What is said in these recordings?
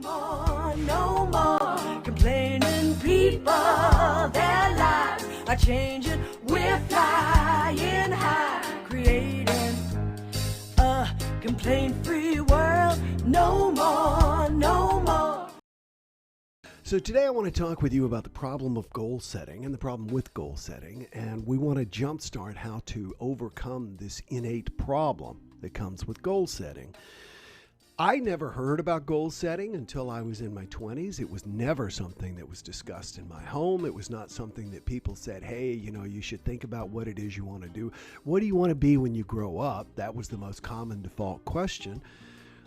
No more complaining people, their lives are changing. We're flying high, creating a complaint-free world. No more, no more. So today I want to talk with you about the problem of goal setting and the problem with goal setting, and we want to jumpstart how to overcome this innate problem that comes with goal setting. I never heard about goal setting until I was in my 20s. It was never something that was discussed in my home. It was not something that people said, hey, you should think about what it is you want to do. What do you want to be when you grow up? That was the most common default question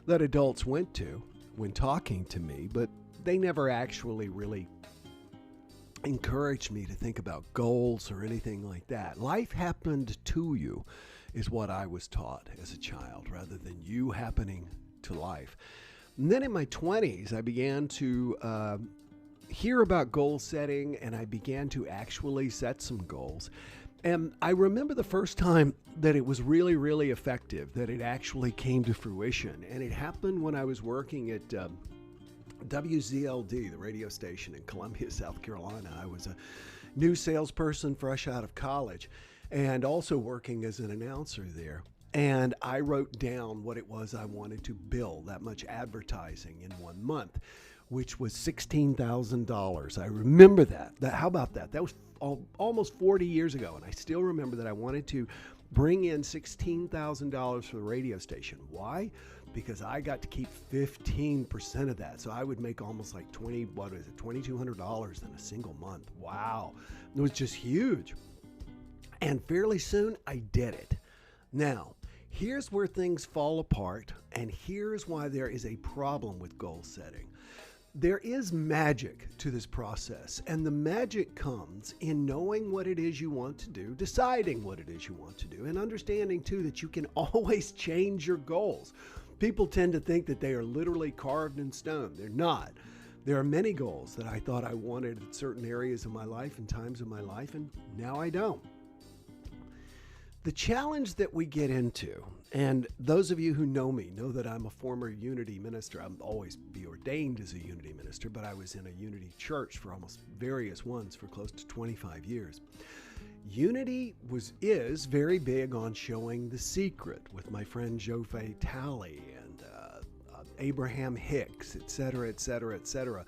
that adults went to when talking to me, but they never actually really encouraged me to think about goals or anything like that. Life happened to you is what I was taught as a child, rather than you happening to life. And then in my 20s, I began to hear about goal setting, and I began to actually set some goals. And I remember the first time that it was really, really effective, that it actually came to fruition. And it happened when I was working at WZLD, the radio station in Columbia, South Carolina. I was a new salesperson fresh out of college and also working as an announcer there. And I wrote down what it was I wanted to bill, that much advertising in 1 month, which was $16,000. I remember that. How about that? That was almost 40 years ago, and I still remember that I wanted to bring in $16,000 for the radio station. Why? Because I got to keep 15% of that. So I would make almost like $2,200 in a single month. Wow. It was just huge. And fairly soon I did it. Now, here's where things fall apart, and here's why there is a problem with goal setting. There is magic to this process, and the magic comes in knowing what it is you want to do, deciding what it is you want to do, and understanding too that you can always change your goals. People tend to think that they are literally carved in stone. They're not. There are many goals that I thought I wanted in certain areas of my life and times of my life, and now I don't. The challenge that we get into, and those of you who know me know that I'm a former Unity minister. I'll always be ordained as a Unity minister, but I was in a Unity church for almost various ones for close to 25 years. Unity is very big on showing the secret with my friend Joe Vitale and Abraham Hicks, et cetera, et cetera, et cetera.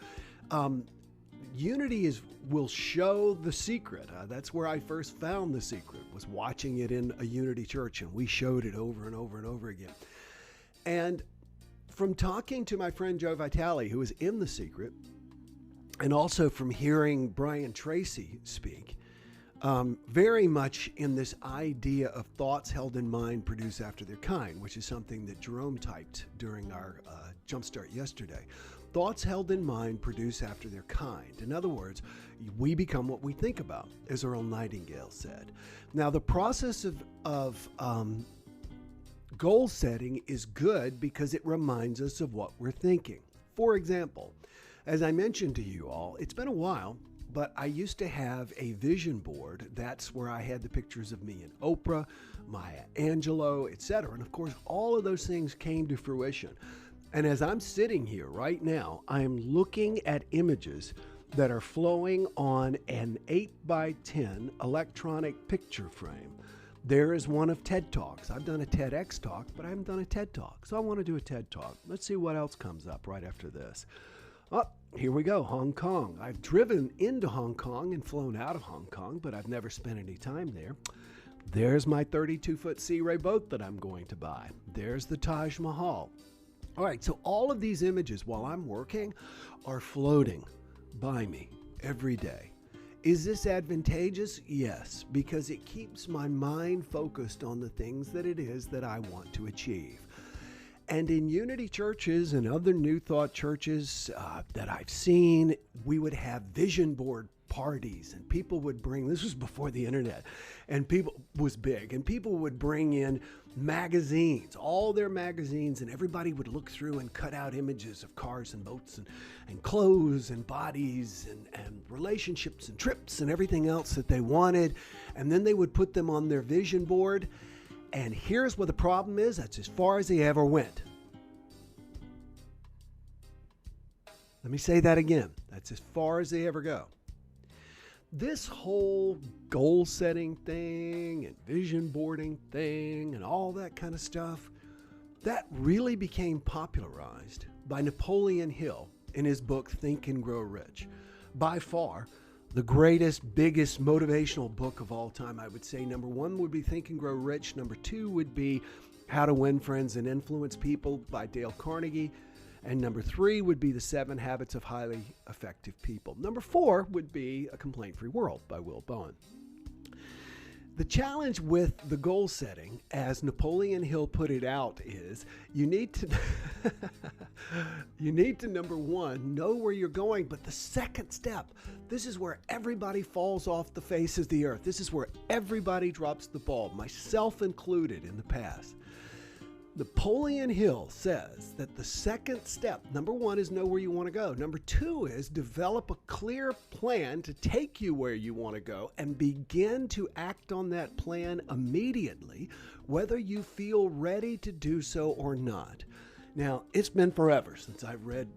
Unity will show the secret. That's where I first found the secret, was watching it in a Unity church, and we showed it over and over and over again. And from talking to my friend Joe Vitale, who is in the secret, and also from hearing Brian Tracy speak, very much in this idea of thoughts held in mind produce after their kind, which is something that Jerome typed during our JumpStart yesterday. Thoughts held in mind produce after their kind. In other words, we become what we think about, as Earl Nightingale said. Now, the process of goal setting is good because it reminds us of what we're thinking. For example, as I mentioned to you all, it's been a while, but I used to have a vision board. That's where I had the pictures of me and Oprah, Maya Angelou, etc. And of course, all of those things came to fruition. And as I'm sitting here right now, I'm looking at images that are flowing on an 8x10 electronic picture frame. There is one of TED Talks. I've done a TEDx talk, but I haven't done a TED Talk. So I want to do a TED Talk. Let's see what else comes up right after this. Oh, here we go, Hong Kong. I've driven into Hong Kong and flown out of Hong Kong, but I've never spent any time there. There's my 32-foot Sea Ray boat that I'm going to buy. There's the Taj Mahal. All right, so all of these images while I'm working are floating by me every day. Is this advantageous? Yes, because it keeps my mind focused on the things that it is that I want to achieve. And in Unity churches and other New Thought churches that I've seen, we would have vision board parties, and people would bring, this was before the internet, and people was big, and people would bring in magazines, all their magazines, and everybody would look through and cut out images of cars and boats and clothes and bodies and relationships and trips and everything else that they wanted, and then they would put them on their vision board. And here's what the problem is, that's as far as they ever went. Let me say that again. That's as far as they ever go. This whole goal setting thing and vision boarding thing and all that kind of stuff, that really became popularized by Napoleon Hill in his book, Think and Grow Rich. By far, the greatest, biggest motivational book of all time. I would say number one would be Think and Grow Rich. Number two would be How to Win Friends and Influence People by Dale Carnegie. And number three would be The 7 Habits of Highly Effective People. Number four would be A Complaint-Free World by Will Bowen. The challenge with the goal setting, as Napoleon Hill put it out, is you need to number one, know where you're going. But the second step, this is where everybody falls off the face of the earth. This is where everybody drops the ball, myself included in the past. Napoleon Hill says that the second step, number one, is know where you want to go. Number two is develop a clear plan to take you where you want to go and begin to act on that plan immediately, whether you feel ready to do so or not. Now, it's been forever since I've read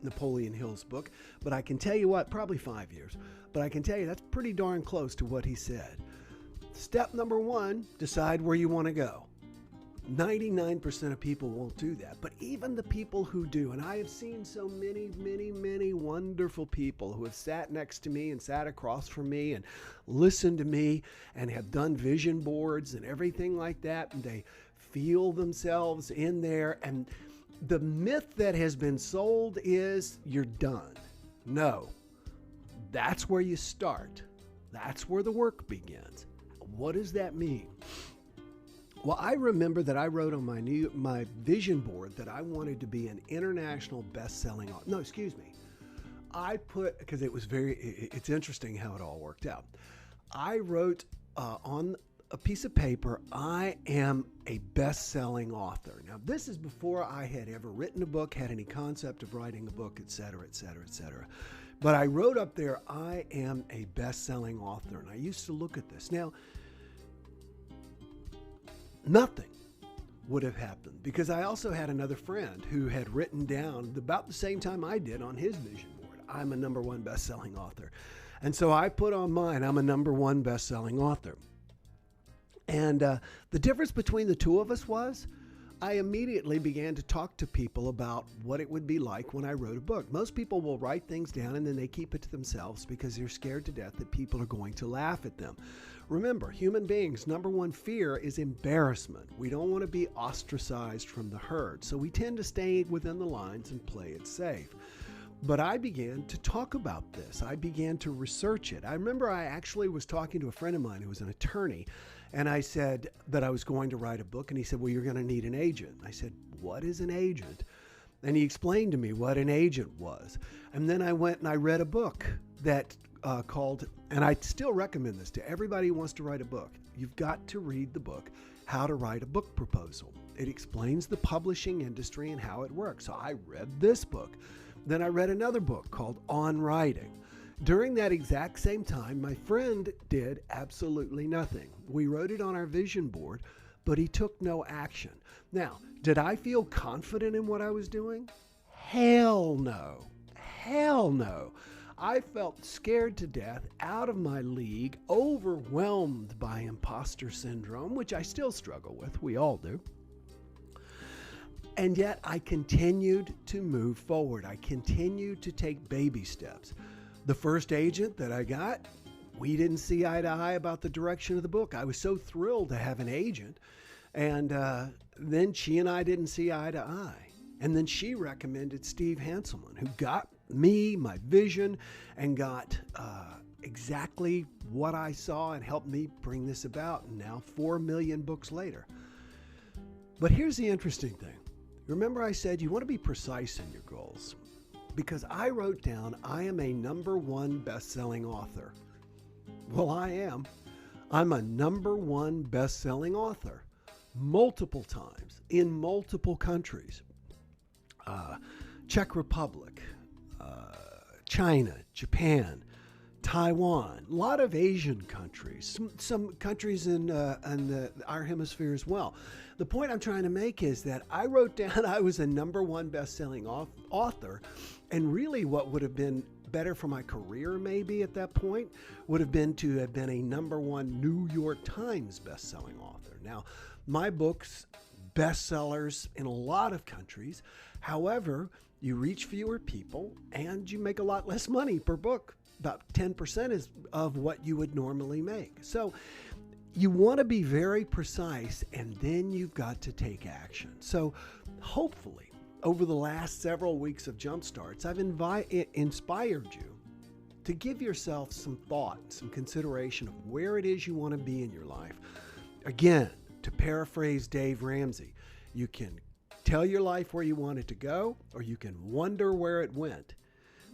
Napoleon Hill's book, but I can tell you what, probably 5 years, but I can tell you that's pretty darn close to what he said. Step number one, decide where you want to go. 99% of people won't do that, but even the people who do, and I have seen so many wonderful people who have sat next to me and sat across from me and listened to me and have done vision boards and everything like that, and they feel themselves in there. And the myth that has been sold is you're done. No, that's where you start. That's where the work begins. What does that mean? Well, I remember that I wrote on my vision board that I wanted to be an international best-selling author. No, excuse me. I put, because it's interesting how it all worked out. I wrote on a piece of paper, I am a best-selling author. Now, this is before I had ever written a book, had any concept of writing a book, etc., etc., etc. But I wrote up there, I am a best-selling author. And I used to look at this. Now, nothing would have happened because I also had another friend who had written down about the same time I did on his vision board, I'm a number one best-selling author. And so I put on mine, I'm a number one best-selling author. And the difference between the two of us was I immediately began to talk to people about what it would be like when I wrote a book. Most people will write things down and then they keep it to themselves because they're scared to death that people are going to laugh at them. Remember, human beings' number one fear is embarrassment. We don't want to be ostracized from the herd, so we tend to stay within the lines and play it safe. But I began to talk about this. I began to research it. I remember I actually was talking to a friend of mine who was an attorney, and I said that I was going to write a book, and he said, well, you're going to need an agent. I said, what is an agent? And he explained to me what an agent was. And then I went and I read a book that called, and I still recommend this to everybody who wants to write a book. You've got to read the book, How to Write a Book Proposal. It explains the publishing industry and how it works. So I read this book. Then I read another book called On Writing. During that exact same time, my friend did absolutely nothing. We wrote it on our vision board, but he took no action. Now, did I feel confident in what I was doing? Hell no. Hell no. I felt scared to death, out of my league, overwhelmed by imposter syndrome, which I still struggle with. We all do. And yet I continued to move forward. I continued to take baby steps. The first agent that I got, we didn't see eye to eye about the direction of the book. I was so thrilled to have an agent. And then she and I didn't see eye to eye. And then she recommended Steve Hanselman, who got me, my vision, and got exactly what I saw and helped me bring this about. And now 4 million books later. But here's the interesting thing. Remember I said you want to be precise in your goals. Because I wrote down, I am a number one best-selling author. Well, I am. I'm a number one best-selling author. Multiple times, in multiple countries. Czech Republic, China, Japan, Taiwan, a lot of Asian countries, some countries in our hemisphere as well. The point I'm trying to make is that I wrote down I was a #1 best-selling author, and really what would have been better for my career maybe at that point would have been to have been a #1 New York Times best-selling author. Now, my books, bestsellers in a lot of countries. However, you reach fewer people and you make a lot less money per book. About 10% of what you would normally make. So you want to be very precise, and then you've got to take action. So hopefully, over the last several weeks of JumpStarts, I've inspired you to give yourself some thought, some consideration of where it is you want to be in your life. Again, to paraphrase Dave Ramsey, you can tell your life where you want it to go, or you can wonder where it went.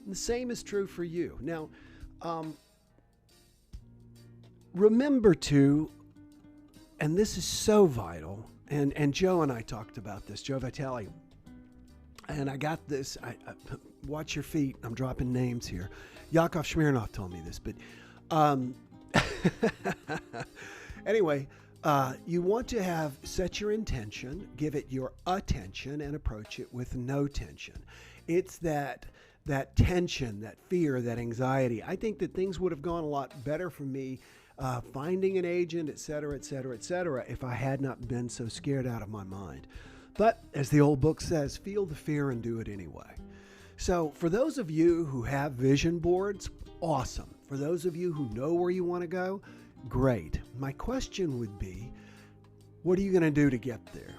And the same is true for you. Now, remember to, and this is so vital, and Joe and I talked about this, Joe Vitale, and I got this, watch your feet, I'm dropping names here. Yakov Smirnoff told me this, but anyway, you want to set your intention, give it your attention, and approach it with no tension. It's that tension, that fear, that anxiety. I think that things would have gone a lot better for me finding an agent, et cetera, et cetera, et cetera, if I had not been so scared out of my mind. But as the old book says, feel the fear and do it anyway. So for those of you who have vision boards, awesome. For those of you who know where you want to go, great. My question would be, what are you going to do to get there?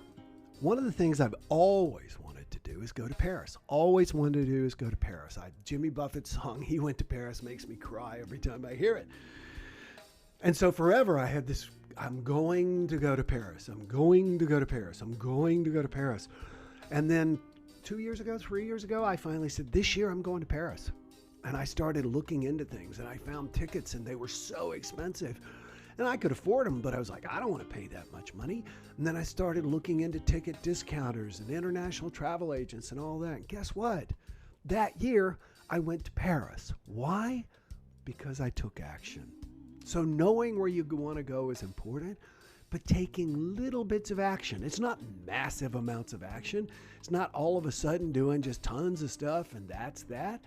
One of the things I've always wanted to do is go to Paris. Always wanted to do is go to Paris. Jimmy Buffett's song, He Went to Paris, makes me cry every time I hear it. And so forever I had this, I'm going to go to Paris. I'm going to go to Paris. I'm going to go to Paris. And then 3 years ago, I finally said, this year I'm going to Paris. And I started looking into things, and I found tickets, and they were so expensive. And I could afford them, but I was like, I don't want to pay that much money. And then I started looking into ticket discounters and international travel agents and all that. And guess what? That year, I went to Paris. Why? Because I took action. So knowing where you want to go is important, but taking little bits of action. It's not massive amounts of action. It's not all of a sudden doing just tons of stuff and that's that.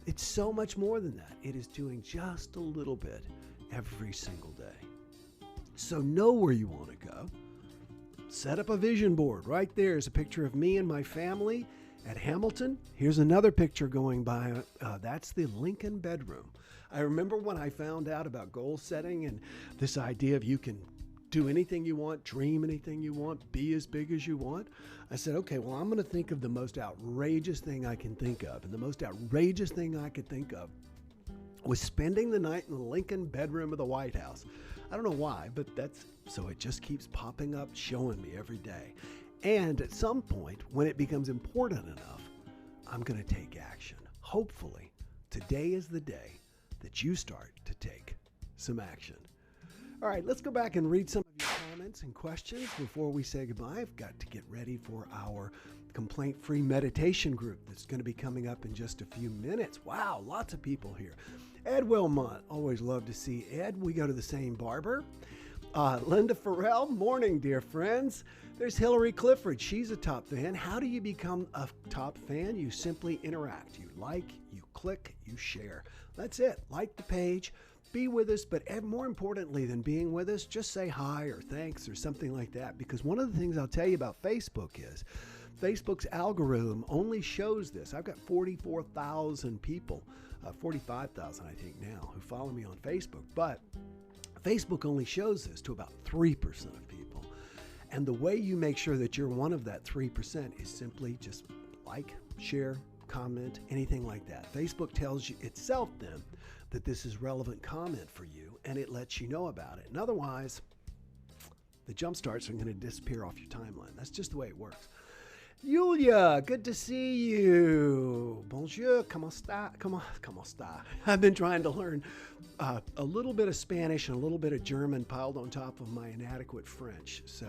It's so much more than that. It is doing just a little bit every single day. So know where you want to go. Set up a vision board. Right there is a picture of me and my family at Hamilton. Here's another picture going by. That's the Lincoln bedroom. I remember when I found out about goal setting and this idea of you can do anything you want, dream anything you want, be as big as you want. I said, okay, well, I'm going to think of the most outrageous thing I can think of. And the most outrageous thing I could think of was spending the night in the Lincoln bedroom of the White House. I don't know why, but so it just keeps popping up, showing me every day. And at some point, when it becomes important enough, I'm going to take action. Hopefully, today is the day that you start to take some action. All right, let's go back and read some of your comments and questions before we say goodbye. I've got to get ready for our complaint-free meditation group that's going to be coming up in just a few minutes. Wow, lots of people here. Ed Wilmot, always love to see Ed. We go to the same barber. Linda Farrell, morning, dear friends. There's Hillary Clifford. She's a top fan. How do you become a top fan? You simply interact. You like, you click, you share. That's it. Like the page. Be with us, but more importantly than being with us, just say hi or thanks or something like that. Because one of the things I'll tell you about Facebook is Facebook's algorithm only shows this. I've got 44,000 people, 45,000 I think now, who follow me on Facebook. But Facebook only shows this to about 3% of people. And the way you make sure that you're one of that 3% is simply just like, share, comment, anything like that. Facebook tells you itself then that this is relevant comment for you, and it lets you know about it. And otherwise, the JumpStarts are going to disappear off your timeline. That's just the way it works. Yulia, good to see you. Bonjour, comment está? I've been trying to learn a little bit of Spanish and a little bit of German piled on top of my inadequate French. So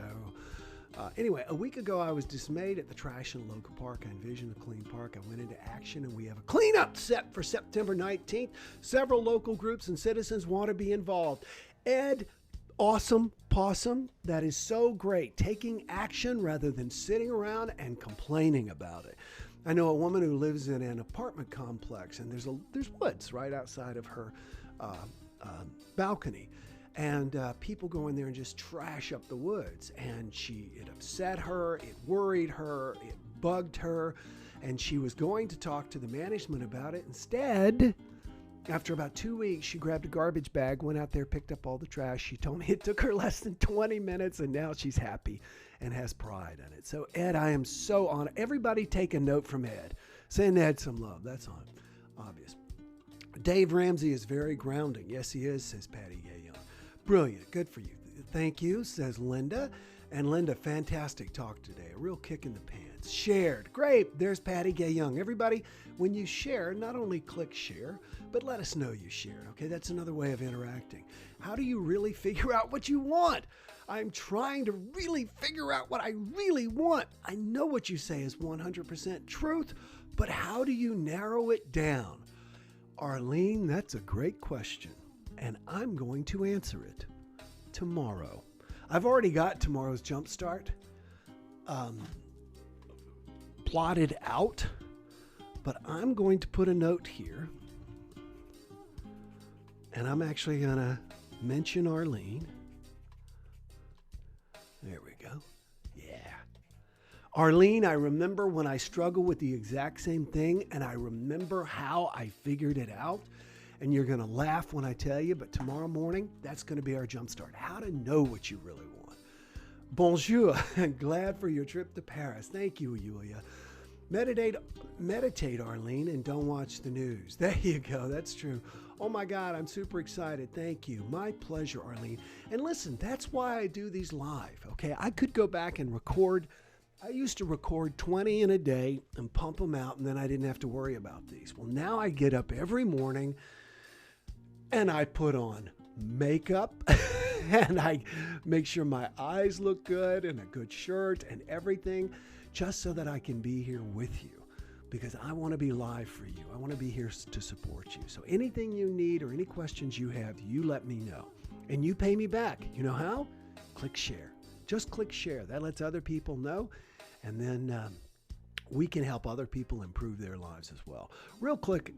Anyway, a week ago, I was dismayed at the trash in a local park. I envisioned a clean park. I went into action, and we have a cleanup set for September 19th. Several local groups and citizens want to be involved. Ed, awesome possum. That is so great. Taking action rather than sitting around and complaining about it. I know a woman who lives in an apartment complex, and there's woods right outside of her balcony. And people go in there and just trash up the woods. And it upset her, it worried her, it bugged her. And she was going to talk to the management about it. Instead, after about 2 weeks, she grabbed a garbage bag, went out there, picked up all the trash. She told me it took her less than 20 minutes, and now she's happy and has pride in it. So, Ed, I am so honored. Everybody take a note from Ed. Send Ed some love. That's obvious. Dave Ramsey is very grounding. Yes, he is, says Patty Gay Young. Brilliant. Good for you. Thank you, says Linda. And Linda, fantastic talk today. A real kick in the pants. Shared. Great. There's Patty Gay Young. Everybody, when you share, not only click share, but let us know you shared. Okay, that's another way of interacting. How do you really figure out what you want? I'm trying to really figure out what I really want. I know what you say is 100% truth, but how do you narrow it down? Arlene, that's a great question, and I'm going to answer it tomorrow. I've already got tomorrow's JumpStart plotted out, but I'm going to put a note here, and I'm actually going to mention Arlene. There we go. Yeah. Arlene, I remember when I struggled with the exact same thing, and I remember how I figured it out. And you're going to laugh when I tell you, but tomorrow morning, that's going to be our jumpstart. How to know what you really want. Bonjour. Glad for your trip to Paris. Thank you, Yulia. Meditate, Arlene, and don't watch the news. There you go. That's true. Oh my God, I'm super excited. Thank you. My pleasure, Arlene. And listen, that's why I do these live, okay? I could go back and record. I used to record 20 in a day and pump them out, and then I didn't have to worry about these. Well, now I get up every morning and I put on makeup and I make sure my eyes look good and a good shirt and everything, just so that I can be here with you, because I want to be live for you. I want to be here to support you. So anything you need or any questions you have, you let me know. And you pay me back. You know how? Click share. Just click share. That lets other people know. And then we can help other people improve their lives as well. Real quick,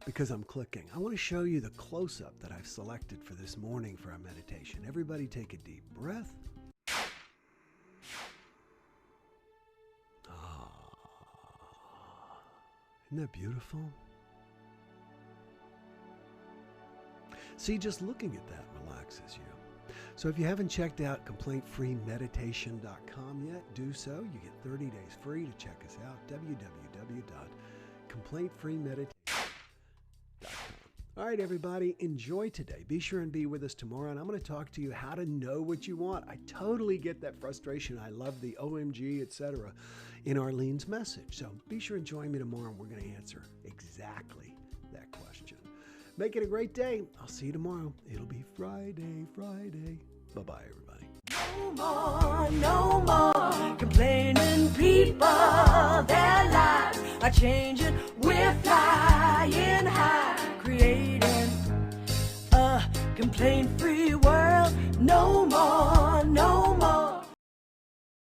because I'm clicking. I want to show you the close-up that I've selected for this morning for our meditation. Everybody take a deep breath. Isn't that beautiful? See, just looking at that relaxes you. So if you haven't checked out complaintfreemeditation.com yet, do so. You get 30 days free to check us out. www.complaintfreemeditation.com. All right, everybody, enjoy today. Be sure and be with us tomorrow, and I'm going to talk to you how to know what you want. I totally get that frustration. I love the OMG, etc. in Arlene's message. So be sure and join me tomorrow, and we're going to answer exactly that question. Make it a great day. I'll see you tomorrow. It'll be Friday. Bye-bye, everybody. No more complaining people. Their lives are changing. We're flying high, creating a complaint-free world. No more, no